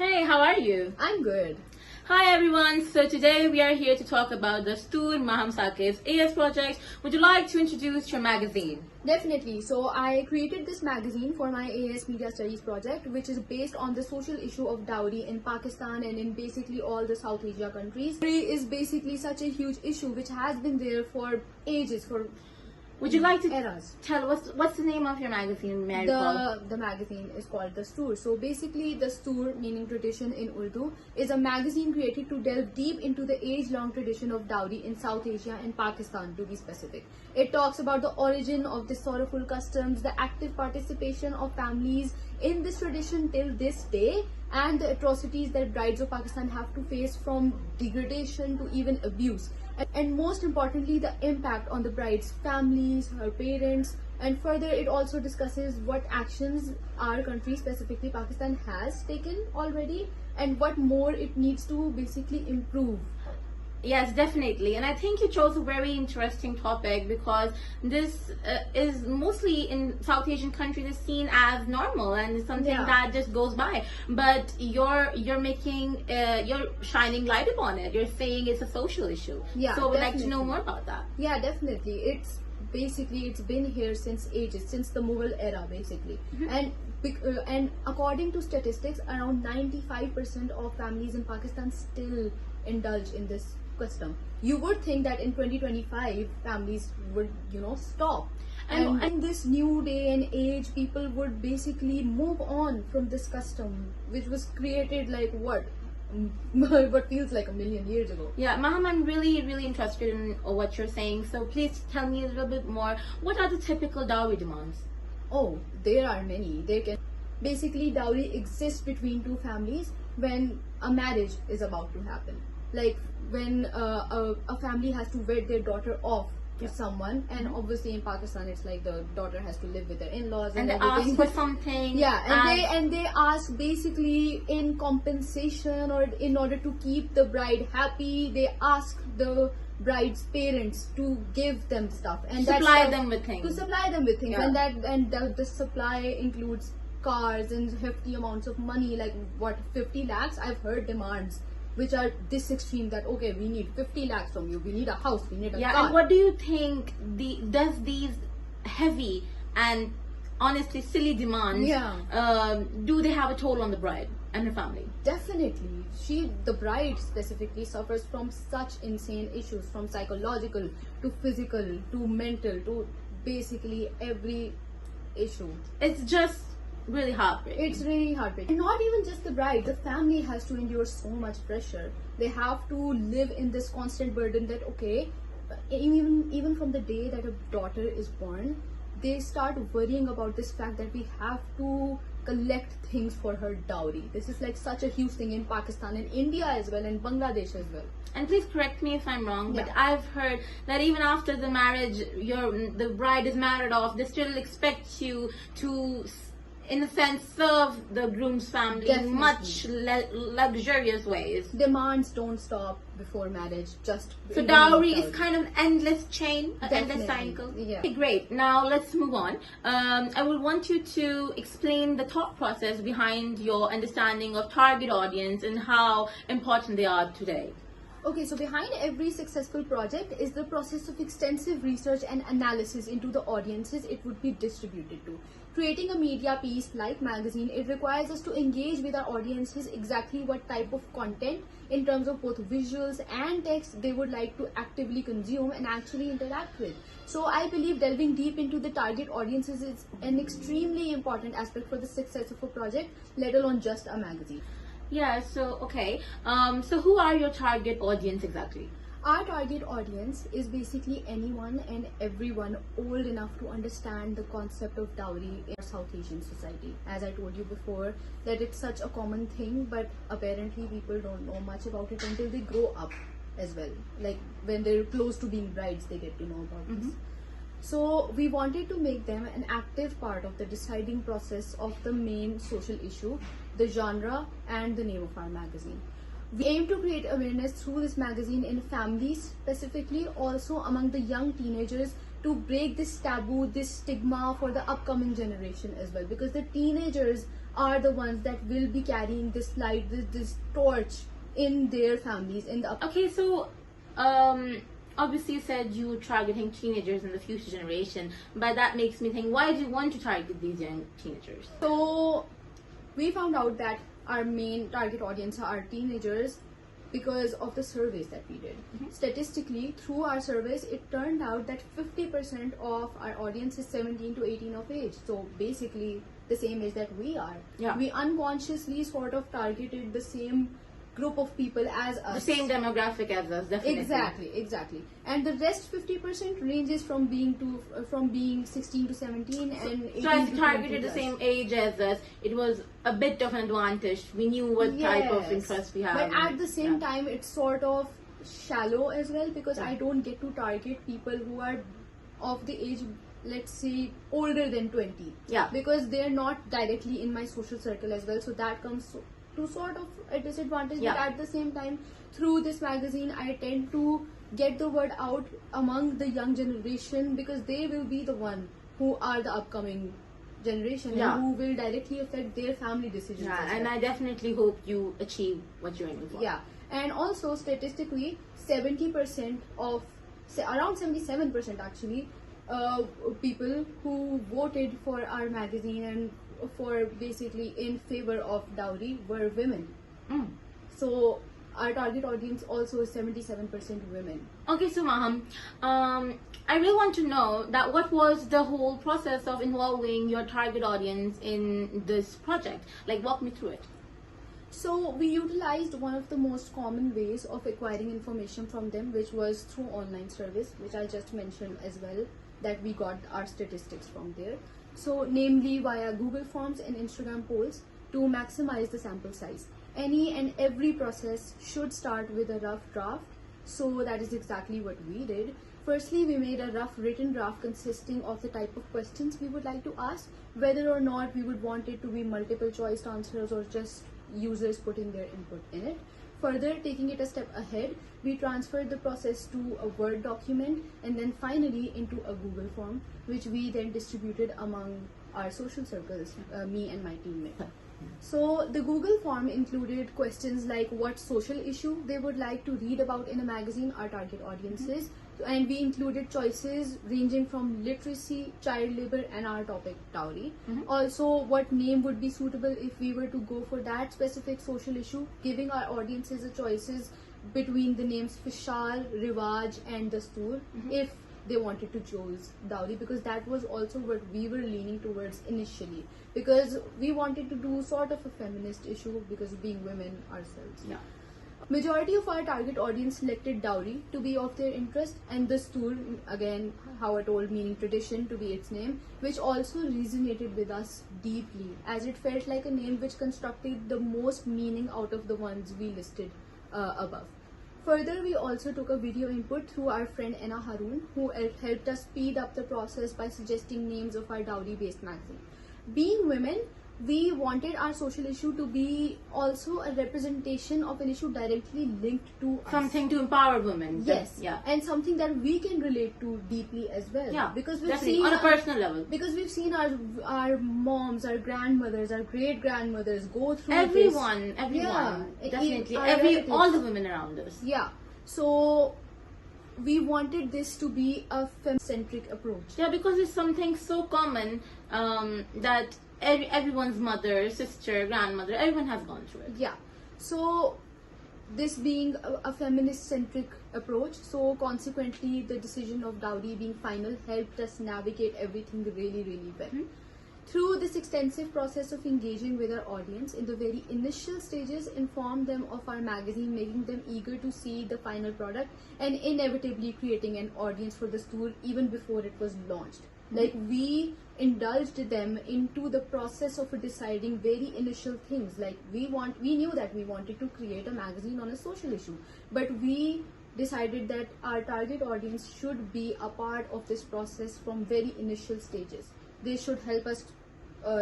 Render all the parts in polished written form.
Hey, how are you? I'm good. Hi everyone, so today we are here to talk about the Maham Saqib's AS project. Would you like to introduce your magazine? Definitely. So I created this magazine for my AS Media Studies project, which is based on the social issue of dowry in Pakistan and in basically all the South Asia countries. Dowry is basically such a huge issue which has been there for ages, for Would you like to eras. tell what's the name of your magazine? May I recall? The magazine is called Dastur. So basically, Dastur, meaning tradition in Urdu, is a magazine created to delve deep into the age-long tradition of dowry in South Asia and Pakistan, to be specific. It talks about the origin of the sorrowful customs, the active participation of families in this tradition till this day, and the atrocities that brides of Pakistan have to face, from degradation to even abuse. And most importantly, the impact on the bride's families, her parents, and further it also discusses what actions our country, specifically Pakistan, has taken already and what more it needs to basically improve. Yes, definitely. And I think you chose a very interesting topic because this is mostly in South Asian countries is seen as normal and something that just goes by. But you're making you're shining light upon it. You're saying it's a social issue. Yeah, so we'd like to know more about that. Yeah, definitely. It's been here since ages, since the Mughal era, basically. And according to statistics, around 95% of families in Pakistan still indulge in this custom. You would think that in 2025 families would stop, and in this new day and age people would basically move on from this custom which was created like what feels like a million years ago. Yeah, Maham, I'm really interested in what you're saying, so please tell me a little bit more. What are the typical dowry demands? Oh, there are many. Basically, dowry exists between two families when a marriage is about to happen. Like when a family has to wed their daughter off to someone, and obviously in Pakistan it's like the daughter has to live with their in-laws and they everything. ask for something. Yeah, and they ask basically in compensation or in order to keep the bride happy, they ask the bride's parents to give them stuff and supply them with things. And the supply includes cars and hefty amounts of money, like what, 50 lakhs. I've heard demands which are this extreme, that okay, we need 50 lakhs from you, we need a house, we need a car. And what do you think does these heavy and honestly silly demands do they have a toll on the bride and her family? Definitely. The bride specifically suffers from such insane issues, from psychological to physical to mental to basically every issue. It's just really heartbreaking. It's really heartbreaking. And not even just the bride, the family has to endure so much pressure. They have to live in this constant burden that okay, even from the day that a daughter is born, they start worrying about this fact that we have to collect things for her dowry. This is like such a huge thing in Pakistan and India as well, and Bangladesh as well. And please correct me if I'm wrong, but I've heard that even after the marriage, the bride is married off, they still expect you to, in a sense, serve the groom's family in much luxurious ways. Demands don't stop before marriage. So dowry is kind of an endless chain, an endless cycle. Yeah. Okay, great. Now let's move on. I would want you to explain the thought process behind your understanding of target audience and how important they are today. Okay, so behind every successful project is the process of extensive research and analysis into the audiences it would be distributed to. Creating a media piece like magazine, it requires us to engage with our audiences exactly what type of content in terms of both visuals and text they would like to actively consume and actually interact with. So I believe delving deep into the target audiences is an extremely important aspect for the success of a project, let alone just a magazine. Yeah, so okay. So who are your target audience exactly? Our target audience is basically anyone and everyone old enough to understand the concept of dowry in South Asian society. As I told you before, that it's such a common thing, but apparently people don't know much about it until they grow up as well. Like when they're close to being brides, they get to know about this. So we wanted to make them an active part of the deciding process of the main social issue, the genre, and the name of our magazine. We aim to create awareness through this magazine in families, specifically also among the young teenagers, to break this taboo, this stigma for the upcoming generation as well, because the teenagers are the ones that will be carrying this light, this torch in their families in the Okay, so obviously you said you were targeting teenagers in the future generation, but that makes me think, why do you want to target these young teenagers? So we found out that our main target audience are teenagers because of the surveys that we did. Statistically, through our surveys, it turned out that 50% of our audience is 17 to 18 of age. So basically the same age that we are. Yeah. We unconsciously sort of targeted the same group of people as us. The same demographic as us, definitely. Exactly. And the rest 50% ranges from being 16 to 17 and 18 so as to you targeted 20 the plus. same age as us, it was a bit of an advantage. We knew what type of Yes. interest we have. But at the same time, it's sort of shallow as well, because I don't get to target people who are of the age, let's say, older than 20. Yeah. Because they're not directly in my social circle as well, so that comes to sort of a disadvantage. Yeah. But at the same time, through this magazine, I tend to get the word out among the young generation, because they will be the one who are the upcoming generation, Yeah. and who will directly affect their family decisions. Yeah, as and well. I definitely hope you achieve what you're aiming for. Yeah, and also statistically, 70% of, around 77% actually, people who voted for our magazine and for basically in favor of dowry were women. So our target audience also is 77% women. Okay, so Maham, I really want to know that what was the whole process of involving your target audience in this project? Like, walk me through it. So we utilized one of the most common ways of acquiring information from them, which was through online service, which I just mentioned as well, that we got our statistics from there. So namely via Google Forms and Instagram polls to maximize the sample size. Any and every process should start with a rough draft. So that is exactly what we did. Firstly, we made a rough written draft consisting of the type of questions we would like to ask, whether or not we would want it to be multiple choice answers or just users putting their input in it. Further, taking it a step ahead, we transferred the process to a Word document and then finally into a Google form, which we then distributed among our social circles, me and my teammate. So the Google form included questions like what social issue they would like to read about in a magazine, our target audiences, and we included choices ranging from literacy, child labor, and our topic dowry. Also, what name would be suitable if we were to go for that specific social issue, giving our audiences the choices between the names Fishal, Rivaj, and Dastoor, if they wanted to choose dowry, because that was also what we were leaning towards initially, because we wanted to do sort of a feminist issue because of being women ourselves. Yeah. Majority of our target audience selected dowry to be of their interest, and Dastoor, again how I told, meaning tradition, to be its name, which also resonated with us deeply, as it felt like a name which constructed the most meaning out of the ones we listed above. Further, we also took a video input through our friend Enna Haroon, who helped us speed up the process by suggesting names of our dowry-based magazine. Being women, we wanted our social issue to be also a representation of an issue directly linked to us. Something to empower women. Yes, Yeah. and something that we can relate to deeply as well. Yeah, because we've definitely, seen on a personal level. Because we've seen our moms, our grandmothers, our great grandmothers go through Everyone, Yeah, definitely, our relatives. all the women around us. Yeah, so we wanted this to be a femme-centric approach. Yeah, because it's something so common that everyone's mother, sister, grandmother, everyone has gone through it. Yeah, so this being a feminist-centric approach, so consequently the decision of dowry being final helped us navigate everything really, really well. Through this extensive process of engaging with our audience, in the very initial stages, informed them of our magazine, making them eager to see the final product, and inevitably creating an audience for the Dastoor even before it was launched. Like, we indulged them into the process of deciding very initial things. Like, we knew that we wanted to create a magazine on a social issue, but we decided that our target audience should be a part of this process from very initial stages. They should help us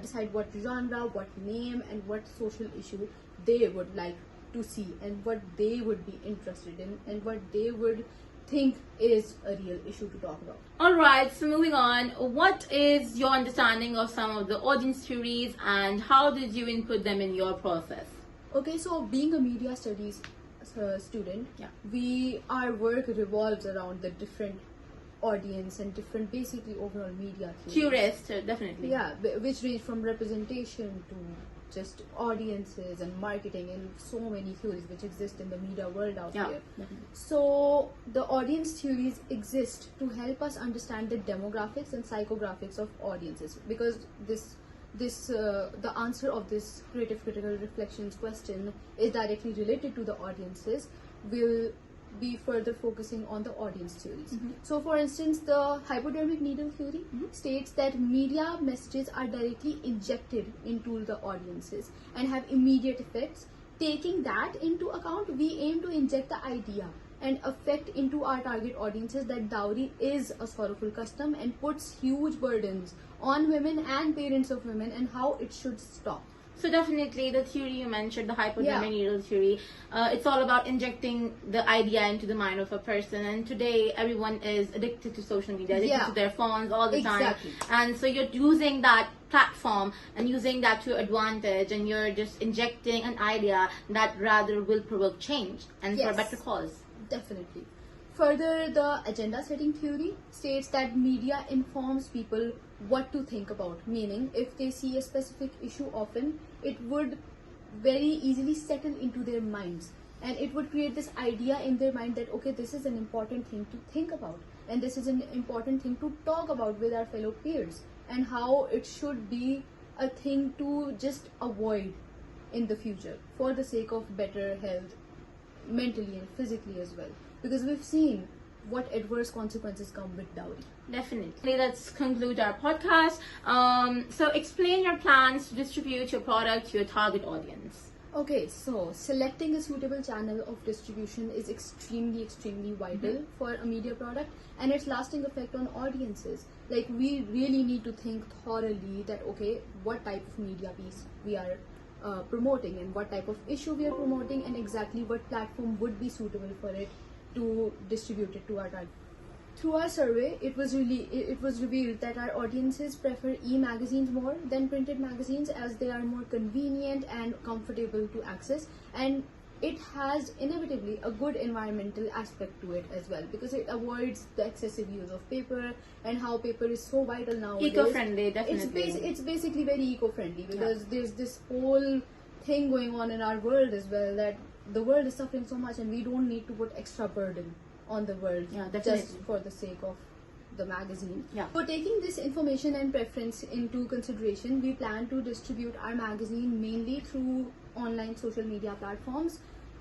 decide what genre, what name, and what social issue they would like to see, and what they would be interested in, and what they would think is a real issue to talk about. All right, so moving on, what is your understanding of some of the audience theories and how did you input them in your process? Okay, so being a media studies student, our work revolves around the different audience and different basically overall media theories. Curious, definitely. Yeah, which range from representation to just audiences and marketing and so many theories which exist in the media world out Yeah, there. definitely. So the audience theories exist to help us understand the demographics and psychographics of audiences, because the answer of this creative critical reflections question is directly related to the audiences. Will be further focusing on the audience theories. So for instance, the hypodermic needle theory states that media messages are directly injected into the audiences and have immediate effects. Taking that into account, we aim to inject the idea and affect into our target audiences that dowry is a sorrowful custom and puts huge burdens on women and parents of women, and how it should stop. So definitely the theory you mentioned, the hypodermic needle theory, it's all about injecting the idea into the mind of a person. And today everyone is addicted to social media, addicted to their phones all the time. And so you're using that platform and using that to your advantage, and you're just injecting an idea that rather will provoke change and for a better cause. Definitely. Further, the agenda setting theory states that media informs people what to think about, meaning if they see a specific issue often, it would very easily settle into their minds, and it would create this idea in their mind that okay, this is an important thing to think about, and this is an important thing to talk about with our fellow peers, and how it should be a thing to just avoid in the future for the sake of better health mentally and physically as well, because we've seen what adverse consequences come with dowry. Definitely. Let's conclude our podcast. So explain your plans to distribute your product to your target audience. Okay, so selecting a suitable channel of distribution is extremely vital for a media product and its lasting effect on audiences. Like, we really need to think thoroughly that okay, what type of media piece we are promoting and what type of issue we are promoting, and exactly what platform would be suitable for it to distribute it to our target. Through our survey, it was revealed that our audiences prefer e-magazines more than printed magazines, as they are more convenient and comfortable to access, and it has inevitably a good environmental aspect to it as well, because it avoids the excessive use of paper, and how paper is so vital nowadays. Eco-friendly, definitely. It's basically very eco-friendly, because there's this whole thing going on in our world as well, that the world is suffering so much and we don't need to put extra burden on the world just for the sake of the magazine. So taking this information and preference into consideration, we plan to distribute our magazine mainly through online social media platforms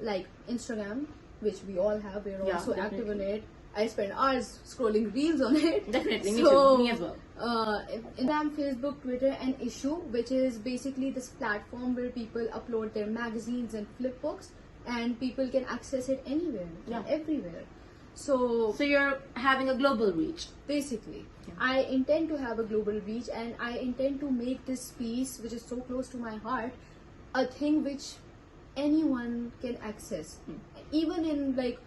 like Instagram, which we all have. We're also active on it. I spend hours scrolling reels on it. Definitely, me too. Me as well. Instagram, Facebook, Twitter, and Issue, which is basically this platform where people upload their magazines and flipbooks, and people can access it anywhere and everywhere. So you're having a global reach. Basically, I intend to have a global reach, and I intend to make this piece, which is so close to my heart, a thing which anyone can access. Even in like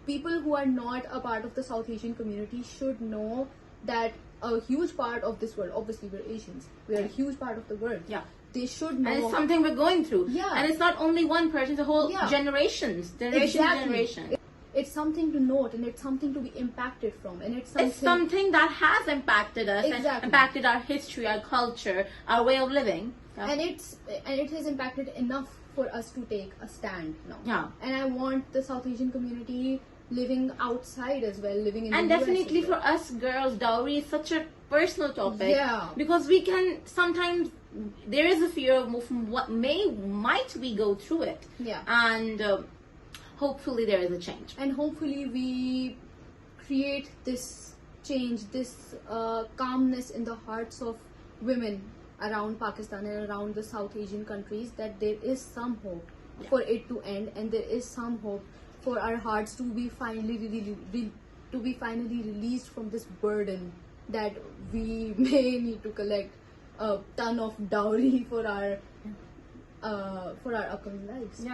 people who are not a part of the South Asian community should know that a huge part of this world, obviously we're Asians, we're a huge part of the world. They should know. And it's something we're going through. And it's not only one person, it's a whole generation to generation. It's something to note, and it's something to be impacted from, and it's something that has impacted us and impacted our history, our culture, our way of living. And it has impacted enough for us to take a stand now. And I want the South Asian community living outside as well, living in and the definitely US as well. For us girls, dowry is such a personal topic, because we can sometimes, there is a fear of what might we go through it, and hopefully there is a change, and hopefully we create this change, this calmness in the hearts of women around Pakistan and around the South Asian countries, that there is some hope for it to end, and there is some hope for our hearts to be finally released from this burden that we may need to collect a ton of dowry for our upcoming lives.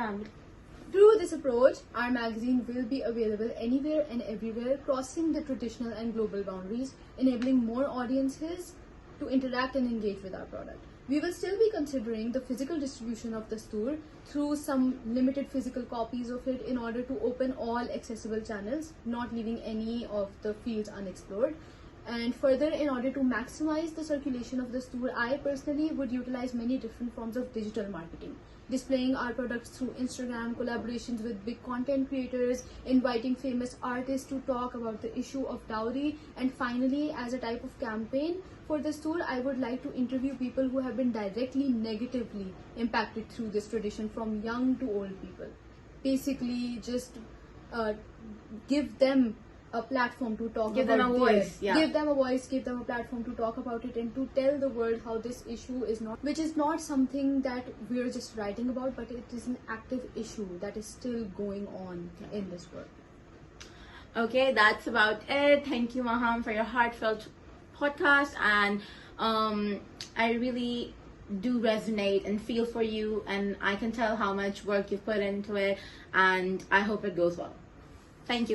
Through this approach, our magazine will be available anywhere and everywhere, crossing the traditional and global boundaries, enabling more audiences to interact and engage with our product. We will still be considering the physical distribution of the store through some limited physical copies of it in order to open all accessible channels, not leaving any of the fields unexplored. And further, in order to maximize the circulation of the store, I personally would utilize many different forms of digital marketing, displaying our products through Instagram, collaborations with big content creators, inviting famous artists to talk about the issue of dowry, and finally, as a type of campaign for the store, I would like to interview people who have been directly negatively impacted through this tradition, from young to old people. Basically, just give them a platform to talk Give about them a voice, yeah. Give them a voice, give them a platform to talk about it and to tell the world how this issue is not, which is not something that we're just writing about, but it is an active issue that is still going on in this world. Okay, that's about it. Thank you, Maham, for your heartfelt podcast, and I really do resonate and feel for you, and I can tell how much work you've put into it, and I hope it goes well. Thank you.